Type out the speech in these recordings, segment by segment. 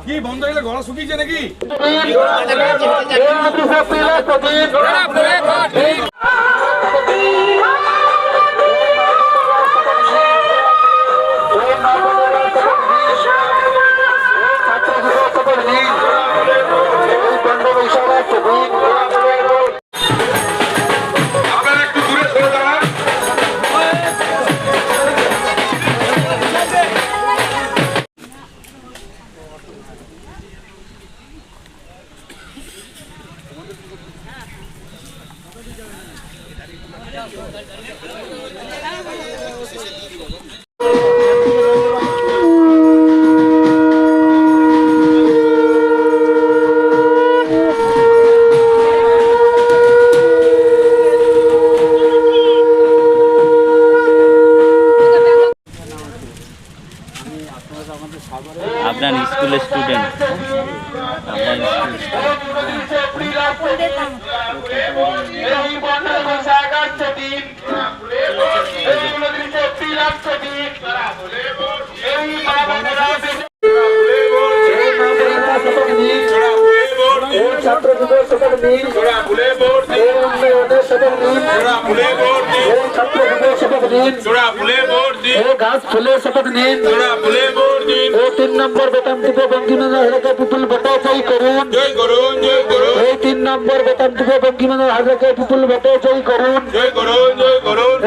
কি বন্ধ হইলে গলা শুকিয়েছে নাকি? আপনার স্কুলের স্টুডেন্ট ছাত্র যুগের শপথ নিন, ছাত্র যুগের শপথ নিন, গাছ ফুলে শপথ নিন, 3 নম্বর বেতন থেকে বঙ্কিমচন্দ্র হাজরাকে বিপুল ভোটে জয়ী করুন, 3 নম্বর বেতন থেকে বঙ্কিমচন্দ্র হাজরাকে বিপুল ভোটে জয়ী করুন।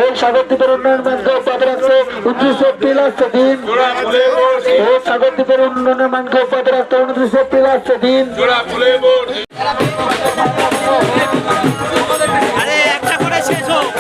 এই সাগরদ্বীপের উন্নয়ন ব্যাংকের উপাধ্যক্ষ 29 এপ্রিল আসছে দিন, এই সাগরদ্বীপের উন্নয়ন ব্যাংকের উপাধ্যক্ষ 29 এপ্রিল আসছে দিন। আরে একটা করে শেষ হোক।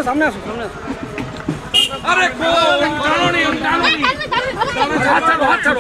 সামনে আসো আরে টানো হাত ছাড়ো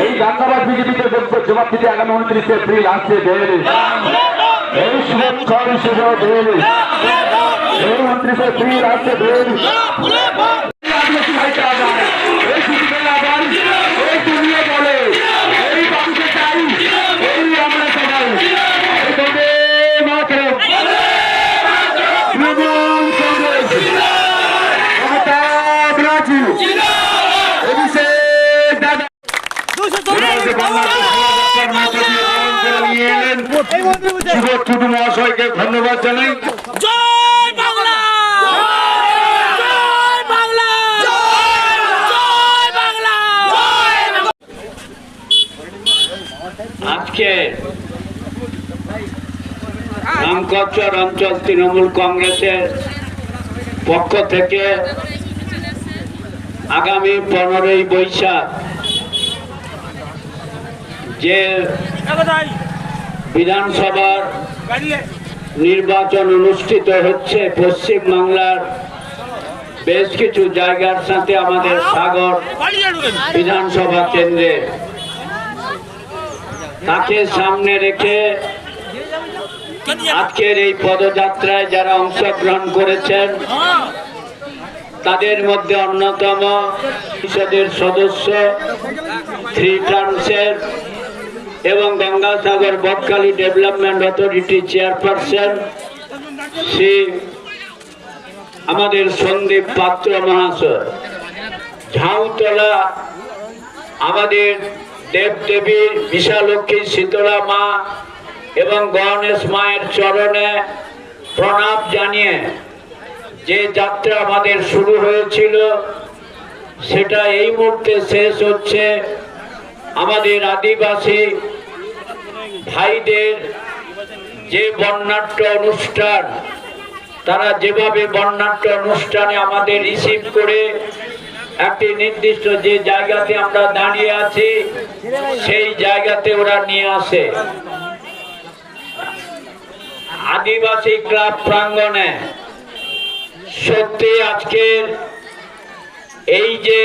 এই দাঙ্গাবাজ বিজেপিকে জবাব দিতে আগামী 29 এপ্রিল আসছে দেল, এই শুভেচ্ছা দেল, এই 29 এপ্রিল আসছে দেল। বলে এই বাবুকে চাই, এই আমরা সবাই কংগ্রেস সুবোধ টুডু মহাশয়কে ধন্যবাদ জানাই। জয় বাংলা জয় বাংলা জয় বাংলা। আজকে রামকচর অঞ্চল তৃণমূল কংগ্রেসের পক্ষ থেকে আগামী 15ই বৈশাখ যে বিধানসভার নির্বাচন অনুষ্ঠিত হচ্ছে পশ্চিম বাংলার বেশ কিছু জায়গার সাথে আমাদের সাগর বিধানসভা কেন্দ্রে, তাকে সামনে রেখে আজকের এই পদযাত্রায় যারা অংশগ্রহণ করেছেন তাদের মধ্যে অন্যতম পরিষদের সদস্য, 3 টার্মসের এবং Gangasagar Bakkhali development authority chairperson Shri আমাদের সন্দীপ পাত্র মহাশয়, ঝাউতলা আমাদের দেবদেবীর বিশালক্ষী শীতলা মা এবং গণেশ মায়ের চরণে প্রণাম জানিয়ে যে যাত্রা আমাদের শুরু হয়েছিল সেটা এই মুহূর্তে শেষ হচ্ছে। আমাদের আদিবাসী ভাইদের যে বর্ণাঢ্য অনুষ্ঠান, তারা যেভাবে বর্ণাঢ্য অনুষ্ঠানে আমাদের রিসিভ করে একটি নির্দিষ্ট যে জায়গাতে আমরা দাঁড়িয়ে আছি সেই জায়গাতে ওরা নিয়ে আসে। আদিবাসী ক্লাব প্রাঙ্গণে সত্যি আজকের এই যে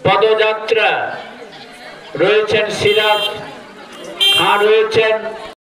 পদযাত্রা রয়েছেন, সিরাজ খান রয়েছেন,